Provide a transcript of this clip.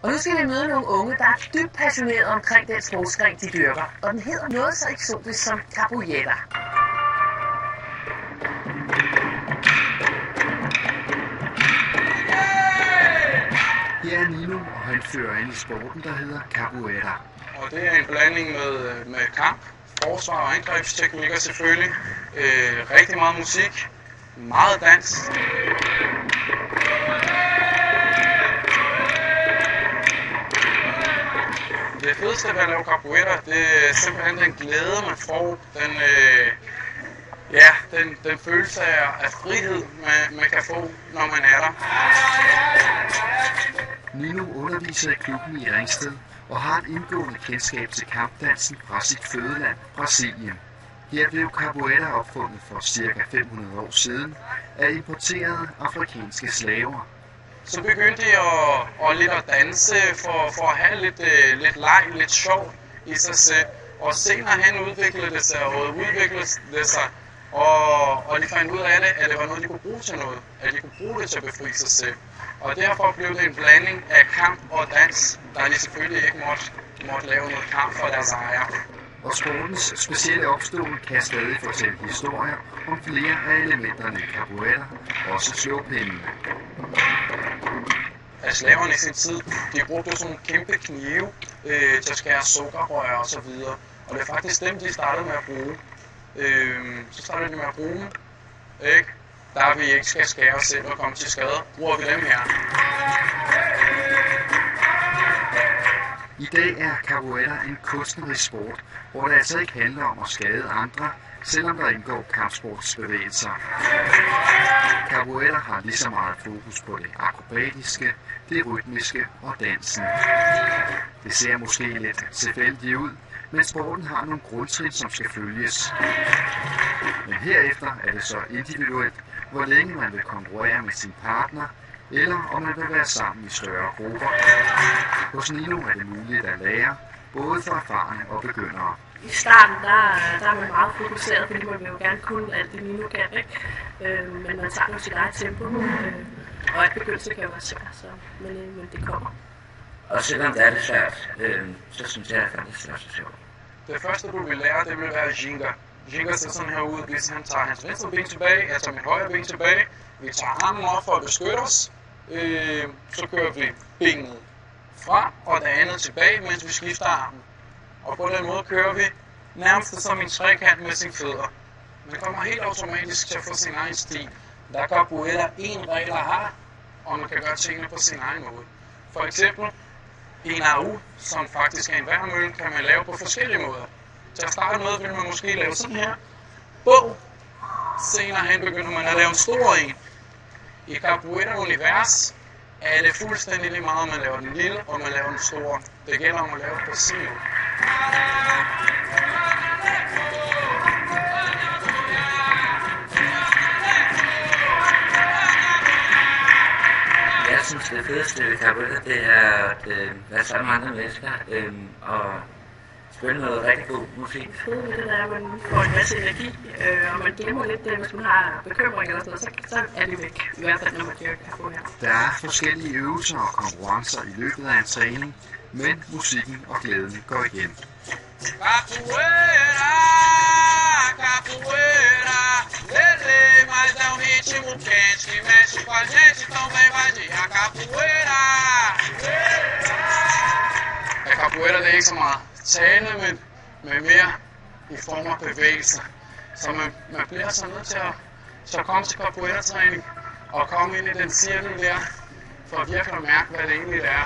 Og nu skal vi møde nogle unge, der er dybt passionerede omkring den sportsgren, de dyrker. Og den hedder noget så eksotisk som capoeira. Her er Nino, og han fører ind i sporten, der hedder capoeira. Og det er en blanding med kamp, forsvar og angrebsteknikker selvfølgelig. Rigtig meget musik, meget dans. Det fedeste ved at lave capoeira, det er simpelthen den glæde, man får. Den følelse af frihed, man kan få, når man er der. Nino underviser i klubben i Ringsted og har et indgående kendskab til kampdansen fra sit fødeland, Brasilien. Her blev capoeira opfundet for ca. 500 år siden af importerede afrikanske slaver. Så begyndte jeg at danse for at have lidt leg, lidt sjov i sig selv. Og senere hen udviklede det sig, og de fandt ud af det, at det var noget, de kunne bruge til noget. At de kunne bruge det til at befri sig selv. Og derfor blev det en blanding af kamp og dans, der de selvfølgelig ikke måtte lave noget kamp for deres ejer. Og sportens specielle opståen kan stadig fortælle historier om flere af elementerne i capoeira, også slåpindene. Af slaverne i sin tid, de brugte sådan nogle kæmpe knive til at skære sukkerrør og så videre. Og det er faktisk dem, de startede med at bruge. Så startede de med at bruge dem, ikke? Der vi ikke skal skære os selv og komme til skade, bruger vi dem her. I dag er capoeira en kunstnerisk sport, hvor det altså ikke handler om at skade andre, selvom der indgår kampsportsbevægelser. Capoeira har lige så meget fokus på det akrobatiske, det rytmiske og dansen. Det ser måske lidt tilfældigt ud, men sporten har nogle grundtrin, som skal følges. Men herefter er det så individuelt, hvor længe man vil konkurrere med sin partner, eller om man vil være sammen i større grupper. Hos Nino er det muligt at lære, både for erfarne og begyndere. I starten der er man meget fokuseret, fordi man vil jo gerne kunne alt det Nino kan, ikke? Men man tager jo sit eget tempo, og at begyndelse kan jo være svært, men det kommer. Og selvom det er lidt svært, så synes jeg faktisk, det er så sjovt. Det første du vil lære, det vil være ginga. Ginga ser sådan her ud, hvis han tager hans venstre ben tilbage, jeg tager mit højre ben tilbage. Vi tager armen op for at beskytte os. Så kører vi benet fra og det andet tilbage, mens vi skifter armen. Og på den måde kører vi nærmest som en trekant med sine fødder. Man kommer helt automatisk til at få sin egen stil. Der er capoeira en regel at have, og man kan gøre tingene på sin egen måde. For eksempel en AU, som faktisk er en værmølle, kan man lave på forskellige måder. Til at starte med vil man måske lave sådan her. Bog. Senere hen begynder man at lave en stor en. I capoeira-univers er det fuldstændig lige meget, om man laver den lille, og man laver den store. Det gælder om at lave det på sin måde. Jeg synes, det fedeste ved capoeira, det er at være sammen med andre mennesker og spille noget rigtig god musik. Det er, at man får en masse energi, og man glemmer lidt det, hvis man har bekymringer eller sådan noget, så er det væk. I hvert fald, når man dyrker capoeira. Der er forskellige øvelser og konkurrencer i løbet af en træning, men musikken og glæden går igen. Capoeira, capoeira, lele, mas é um ritmo quente que mexe com a gente, então vem vadia. Capoeira, capoeira det er ikke så meget tale, men mere i form af bevægelser. Så man bliver så nødt til at komme til capoeira-træning og komme ind i den cirkel der, for at virkelig at mærke, hvad det egentlig er.